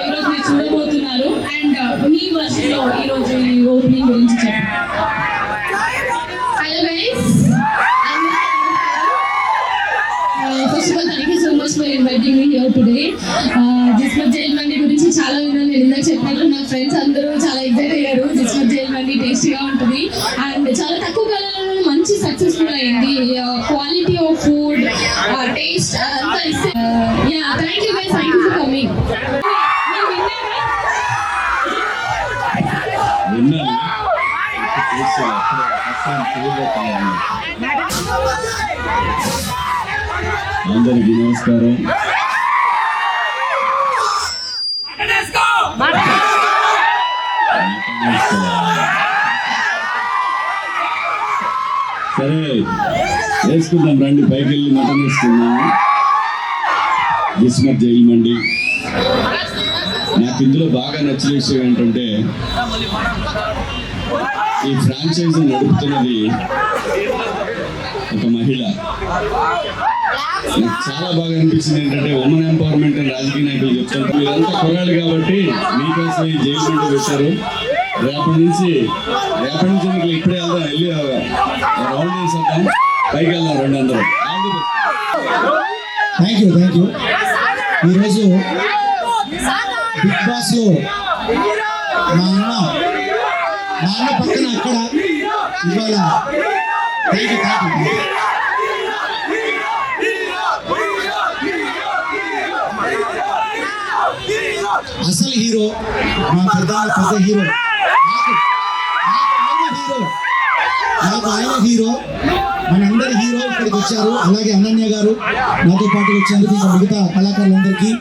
ఈరోజు మీరు చూడబోతున్నారు. అండ్ మీ వర్షన్ లో ఈరోజు ఈ ఓపెనింగ్ గురించి చెప్పండి. Hello guys, first of all thank you so much for inviting me here today. Jismat jail mandi గురించి చాలా విన్నాను. నేను ఇందాక చెప్పినట్లు నా ఫ్రెండ్స్ అందరూ చాలా ఎగ్జైట్ అయ్యారు. జిస్మత్ జైల్ మండి టేస్టీగా ఉంటుంది అండ్ చాలా తక్కువ కాలంలో మంచి సక్సెస్ఫుల్ అయింది. క్వాలిటీ ఆఫ్ ఫుడ్, టేస్ట్ అంతా ఇస్తే thank you guys, thank you for coming. అందరికీ నమస్కారం. సరే వేసుకుందాం రండి, పైకి వెళ్ళి మటన్ వేసుకుందాం. జిస్మత్ జైల్ మండి. నాకు ఇందులో బాగా నచ్చిన విషయం ఏంటంటే ఈ ఫ్రాంచైజీ నడుపుతున్నది ఒక మహిళ. నాకు చాలా బాగా అనిపించింది ఏంటంటే ఉమెన్ ఎంపవర్మెంట్ అని రాజకీయ నాయకులు చెప్తుంటారు. మీరంతా కుర్రాళ్ళు కాబట్టి మీకోసం ఈ జైలు మండి పెట్టారు. రేపటి నుంచి మీకు ఇప్పుడే వెళ్దాం, వెళ్ళి రౌండ్ వేసేద్దాం, పైకి వెళ్దాం రండి అందరూ. Thank you. ఈరోజు బిగ్ బాస్ లో మా అన్న పక్కన అక్కడ ఇవాళ థ్యాంక్ యూ. అసలు హీరో మా పెద్ద హీరో, నాకు ఆయన హీరో, మనందరి హీరో ఇక్కడికి వచ్చారు. అలాగే అనన్య గారు నాతో పాటు వచ్చేందుకు ఇంకా మిగతా కళాకారులందరికీ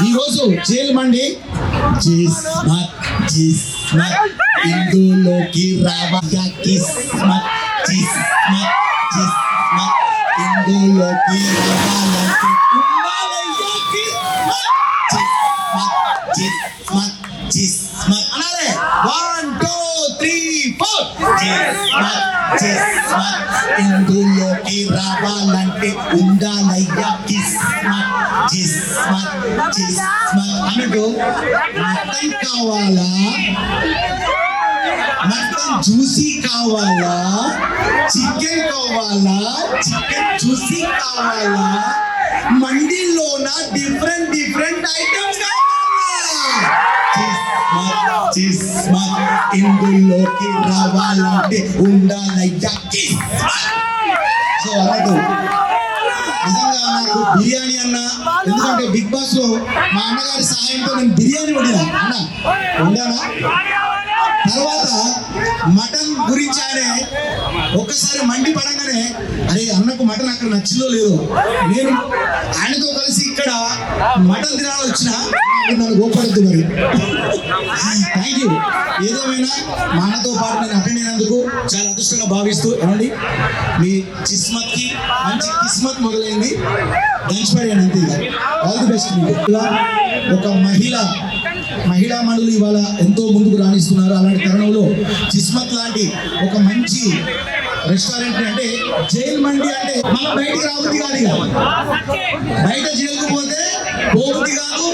ఈరోజు జైలు మండి ఇందులోకి రావా కిస్మత్ ఇందులోకి అనాలే 1 2 3 4 ఇందులోకి రావాలంటే ఉండాలయ్యా కిస్మత్ అన్నట్టు మటన్ కావాలా, మటన్ జ్యూసీ కావాలా, చికెన్ కావాలా, చికెన్ జ్యూసీ కావాలా, మండీలోన డిఫరెంట్ ఐటమ్స్ కావాలా, ఇందులోకి రావాలంటే ఉండాలయ్యా కిస్మత్. సో అన్నట్టు నిజంగా నాకు బిర్యానీ అన్న, ఎందుకంటే బిగ్ బాస్ లో మా అన్నగారి సహాయంతో నేను బిర్యానీ వండానా. తర్వాత మటన్ గురించి ఆయనే ఒక్కసారి మండి పడంగానే అరే అన్నకు మటన్ అక్కడ నచ్చిందో లేదో, నేను ఆయనతో కలిసి ఇక్కడ మటన్ తినాలని వచ్చిన నన్ను గోపడద్దు మరి. Thank you. ఏదేమైనా మా అన్నతో పాటు నేను అటెండ్ అయినందుకు చాలా అదృష్టంగా భావిస్తూ, ఏమండి మీ కిస్మత్కి మంచి కిస్మత్ మొదలైంది, దంచిపడాను అంతే. ఆల్ ది బెస్ట్ మీకు. ఒక మహిళా మనులు ఇవాళ ఎంతో ముందుకు రాణిస్తున్నారు. అలాంటి తరుణంలో కిస్మత్ లాంటి ఒక మంచి రెస్టారెంట్ అంటే జైల్ మండి అంటే మనం బయటికి రాబుద్ది కాదు, బయట జైలుకు పోతే పోబుద్ది కాదు,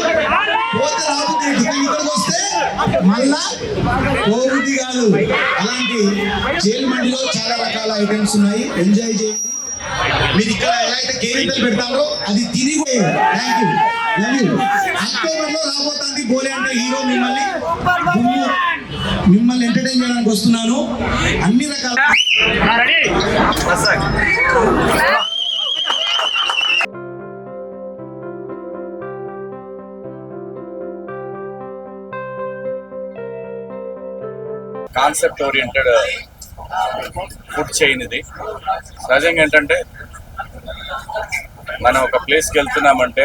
పోతే రాబుద్ది, ఇక్కడికి వస్తే మళ్ళా పోబుద్ది కాదు. అలాంటి జైల్ మండిలో చాలా రకాల ఐటమ్స్ ఉన్నాయి, ఎంజాయ్ చేయండి. మీరు ఇక్కడ ఎలా అయితే కేరింతలు పెడతారో అది తిరిగి. Thank you, love you. October లో రాబోతుంది బోలే అంటే హీరో మిమ్మల్ని ఎంటర్టైన్ చేయడానికి వస్తున్నాను. అన్ని రకాల కాన్సెప్ట్ ఓరియంటెడ్ ఫుడ్ చైన్ ఇది. సహజంగా ఏంటంటే మనం ఒక ప్లేస్కి వెళ్తున్నామంటే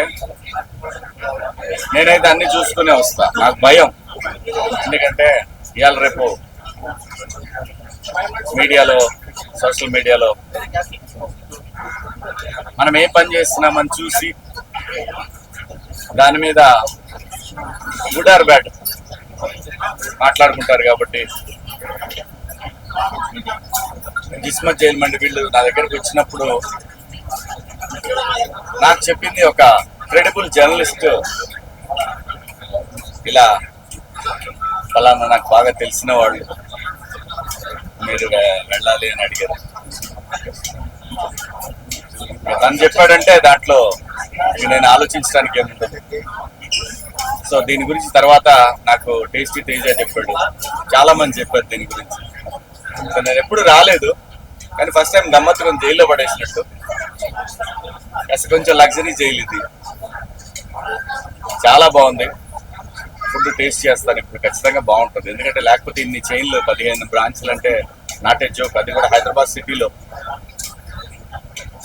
నేనైతే అన్ని చూసుకునే వస్తా. నాకు భయం, ఎందుకంటే ఇవాళ రేపు మీడియాలో, సోషల్ మీడియాలో మనం ఏ పని చేస్తున్నామని చూసి దాని మీద గుడ్ ఆర్ బ్యాడ్ మాట్లాడుకుంటారు. కాబట్టి జిస్మత్ జైల్ మండి వీళ్ళు నా దగ్గరకు వచ్చినప్పుడు నాకు చెప్పింది ఒక క్రెడిబుల్ జర్నలిస్ట్ ఇలా ఫలానా నాకు బాగా తెలిసిన వాళ్ళు మీరు వెళ్ళాలి అని అడిగారు. తను చెప్పాడంటే దాంట్లో నేను ఆలోచించడానికి ఏముంటుంది. సో దీని గురించి తర్వాత నాకు టేస్టీ తేజ చెప్పాడు, చాలా మంది చెప్పారు దీని గురించి. సో నేను ఎప్పుడు రాలేదు, కానీ ఫస్ట్ టైం గమ్మత్తుగా జైల్లో పడేసినట్టు. అసలు కొంచెం లగ్జరీ జైలు ఇది, చాలా బాగుంది. ఫుడ్ టేస్ట్ చేస్తాను ఇప్పుడు, ఖచ్చితంగా బాగుంటుంది. ఎందుకంటే లేకపోతే ఇన్ని చైన్లు 15 బ్రాంచ్లు అంటే నాటే జోక్, అది కూడా హైదరాబాద్ సిటీలో.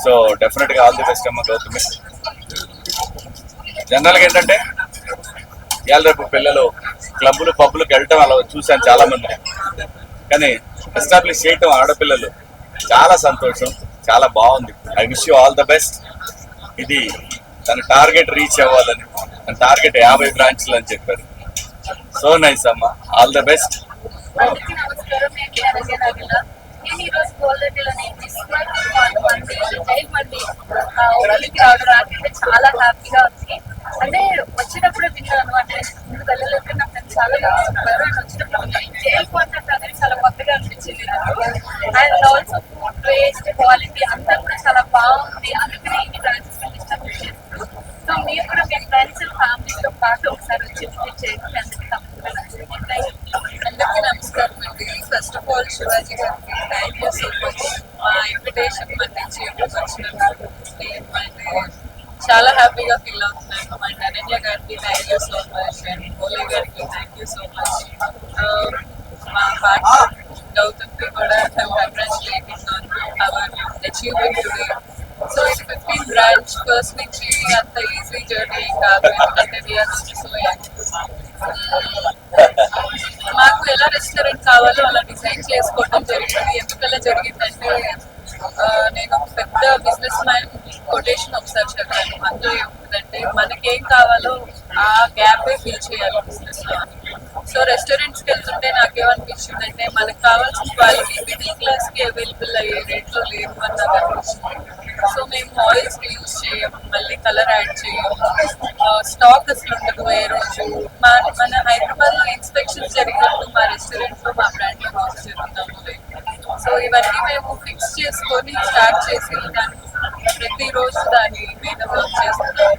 సో డెఫినెట్గా ఆల్ ది బెస్ట్ అమ్మ గౌతమి. జనరల్గా ఏంటంటే ఇవాళ రేపు పిల్లలు క్లబ్బులు పబ్బులకు వెళ్ళటం అలా చూశాను చాలా మంది, కానీ ఎస్టాబ్లిష్ చేయటం ఆడపిల్లలు చాలా సంతోషం, చాలా బాగుంది. I wish you all the best. ఇది తన టార్గెట్ రీచ్ అవ్వాలని, తన టార్గెట్ 50 బ్రాంచ్లు అని చెప్పారు. సో నైస్ అమ్మ, ఆల్ ద బెస్ట్. అందరికీ నమస్కారం. నేను అనన్య నాగేల. నేను ఈరోజు గోల్డెన్లోని ఓపెనింగ్కి రావడం నాకైతే చాలా హ్యాపీగా ఉంది. అంటే వచ్చినప్పుడు విన్నాను, అంటే ముందు వెళ్ళలేదు, నా ఫ్రెండ్స్ చాలా చెప్పారు. అండ్ వచ్చినప్పుడు జైల్ కాన్సెప్ట్ అనేది చాలా కొత్తగా అనిపించింది నాకు. And also food taste quality అంతా కూడా చాలా బాగుంది. అందుకని ఈ బ్రాంచెస్ ఇష్టపడి చేస్తారు. సో మీరు కూడా మీ ఫ్రెండ్స్ ఫ్యామిలీతో పాటు ఒకసారి వచ్చి విజిట్ చేయండి. అందరికీ తప్పకుండా అందరికీ నమస్కారం అండి. ఫస్ట్ ఆఫ్ ఆల్ శివాజీ గారికి థ్యాంక్ యూ సో మచ్. మా ఇన్విటేషన్ మన్నించి వచ్చినందుకు చాలా హ్యాపీగా ఫీల్ అవుతున్నాను. అండ్ అనన్య గారికి thank you so much. And Bhole గారికి థ్యాంక్ యూ సో మచ్. మా పార్ట్నర్ గౌతమ్కి కూడా congratulating on hour achievement today. So ఇది 15 బ్రాంచ్ ఫస్ట్ నుంచి అంత ఈజీ జర్నీ కాదు, ఎందుకంటే వీఆర్ సో మాకు ఎలా రెస్టారెంట్ కావాలో అలా డిజైన్ చేసుకోవడం జరిగింది. ఎందుకలా జరిగిందంటే నేను పెద్ద బిజినెస్ మ్యాన్ కొటేషన్ ఒకసారి చదివాను. అందులో ఏముంటుందంటే మనకేం కావాలో ఆ గ్యాపే ఫిల్ చేయాలి బిజినెస్ లో. సో రెస్టారెంట్స్కి వెళ్తుంటే నాకేమనిపించిందంటే మనకు కావాల్సిన క్వాలిటీ మిడిల్ క్లాస్కి అవైలబుల్ అయ్యే రేట్లో లేదు అని నాకు అనిపించింది. సో మేము ఆయిల్స్ యూజ్ చేయము, మళ్ళీ కలర్ యాడ్ చేయము, స్టాక్ అసలు ఉండదు ఏ రోజు. మన హైదరాబాద్లో ఇన్స్పెక్షన్స్ జరిగినప్పుడు మా రెస్టారెంట్లో మా బ్రాండ్లో యూజ్ జరుగుతుంది. సో ఇవన్నీ మేము ఫిక్స్ చేసుకొని స్టార్ట్ చేసి ప్రతిరోజు దాని మీద వర్క్ చేస్తున్నాం.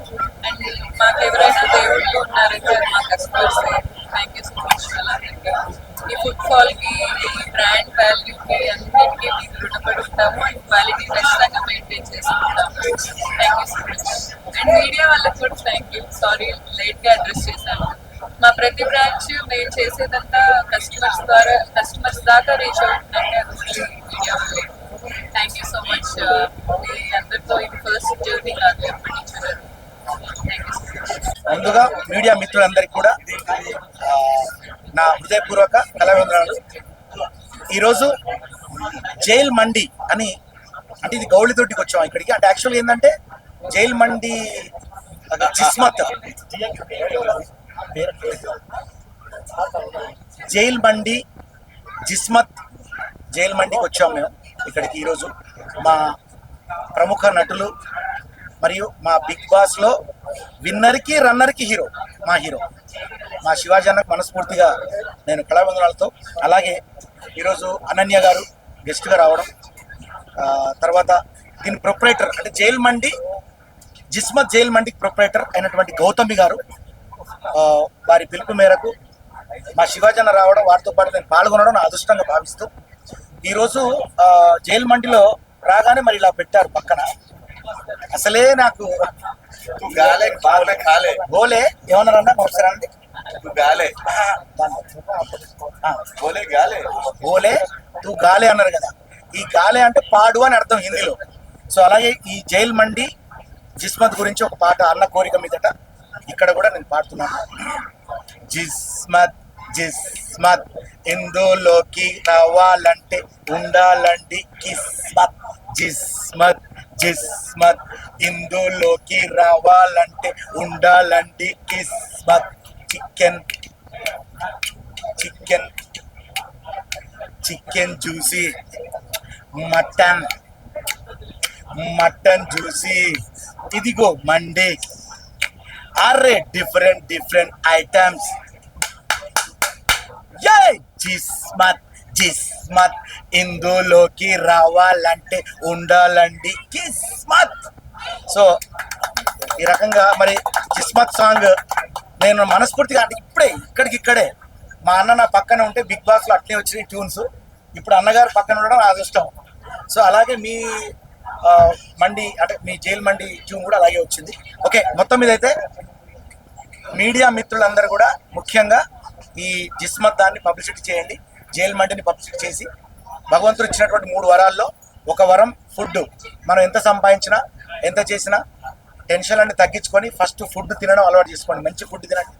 అండ్ మాకు ఎవరైనా దేవుళ్ళు ఉన్నారంటే మా customers. Thank you so much. అలాగే ఈ ఫుడ్ ఫాల్కి, ఈ బ్రాండ్ వాల్యూకి అన్నింటికీ మీకు రుణపడి ఉంటాము. అండ్ క్వాలిటీ ఖచ్చితంగా మెయింటైన్ చేసుకుంటాము. Thank you so much. And media వాళ్ళకి కూడా థ్యాంక్ యూ. సారీ లేట్గా అడ్రస్ చేశాను. మా ప్రతి బ్రాంచ్ మేము చేసేదంతా కస్టమర్స్ దాకా రీచ్ అవుతుందంటే అది మీడియా వాళ్ళే. Thank you so much. మీ అందరితో ఇది ఫస్ట్ జర్నీ కాదు, ఎప్పటి నుంచో థ్యాంక్ యూ సో మచ్. ముందుగా మీడియా మిత్రులందరికీ కూడా నా హృదయపూర్వక కళావందనాలు. ఈరోజు జైల్ మండి అని, అంటే ఇది గౌళితోటికి వచ్చాం ఇక్కడికి. అంటే యాక్చువల్గా ఏంటంటే జైల్ మండి జిస్మత్, జైల్ మండి జిస్మత్ జైల్ మండికి వచ్చాము మేము ఇక్కడికి. ఈరోజు మా ప్రముఖ నటులు మరియు మా బిగ్ బాస్లో విన్నర్కి రన్నర్కి హీరో మా శివాజీ అన్నకు మనస్ఫూర్తిగా నేను కళావందనాలతో, అలాగే ఈరోజు అనన్య గారు గెస్ట్గా రావడం, తర్వాత దీని ప్రొపరేటర్ అంటే జైల్ మండి జిస్మత్ జైల్ మండికి ప్రొపరేటర్ అయినటువంటి గౌతమి గారు, వారి పిలుపు మేరకు మా శివాజీ అన్న రావడం, వారితో పాటు నేను పాల్గొనడం నా అదృష్టంగా భావిస్తూ ఈరోజు జైల్ మండిలో రాగానే మరి ఇలా పెట్టారు పక్కన. అసలే నాకు గాలే బాగా కాలే బోలే ఏమన్నారన్నా ఒకసారి అండి. గాలే బోలే గాలే బోలే తూ గాలే అన్నారు కదా. ఈ గాలే అంటే పాడు అని అర్థం హిందీలో. సో అలాగే ఈ జైల్ మండి జిస్మత్ గురించి ఒక పాట అన్న కోరిక మీదట ఇక్కడ కూడా నేను పాడుతున్నాను. జిస్మత్ జిస్మత్ ఇందులోకి రావాలంటే ఉండాలండి కిస్మత్. జిస్మత్ జిస్మత్ ఇందులోకి రావాలంటే ఉండాలండి కిస్మత్. Chicken chicken chicken juicy, mutton mutton juicy, ఇదిగో మండే. అరే డిఫరెంట్ ఐటమ్స్ జిస్మత్ జిస్మత్ ఇందులోకి రావాలంటే ఉండాలండి కిస్మత్. సో ఈ రకంగా మరి కిస్మత్ సాంగ్ నేను మనస్ఫూర్తిగా అంటే ఇక్కడే మా అన్న నా పక్కన ఉంటే బిగ్ బాస్లో అట్లే వచ్చినాయి ట్యూన్స్. ఇప్పుడు అన్నగారు పక్కన ఉండడం నా అదృష్టం. సో అలాగే మీ మండి అంటే మీ జైల్ మండి ట్యూన్ కూడా అలాగే వచ్చింది. ఓకే, మొత్తం మీద అయితే మీడియా మిత్రులందరూ కూడా ముఖ్యంగా ఈ జిస్మత్ దాన్ని పబ్లిసిటీ చేయండి, జైల్ మండిని పబ్లిసిటీ చేసి భగవంతుడు ఇచ్చినటువంటి 3 వరాల్లో ఒక వరం ఫుడ్. మనం ఎంత సంపాదించినా ఎంత చేసినా టెన్షన్ అన్ని తగ్గించుకొని ఫస్ట్ ఫుడ్ తినడం అలవాటు చేసుకోండి. మంచి ఫుడ్ తినండి,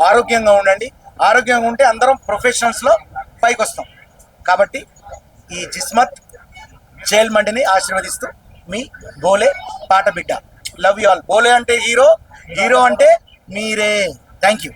ఆరోగ్యంగా ఉండండి. ఆరోగ్యంగా ఉంటే అందరం ప్రొఫెషనల్స్లో పైకి వస్తాం. కాబట్టి ఈ జిస్మత్ జైల్ మండిని ఆశీర్వదిస్తూ మీ బోలే పాట బిడ్డ. Love you all. బోలే అంటే హీరో, హీరో అంటే మీరే. Thank you.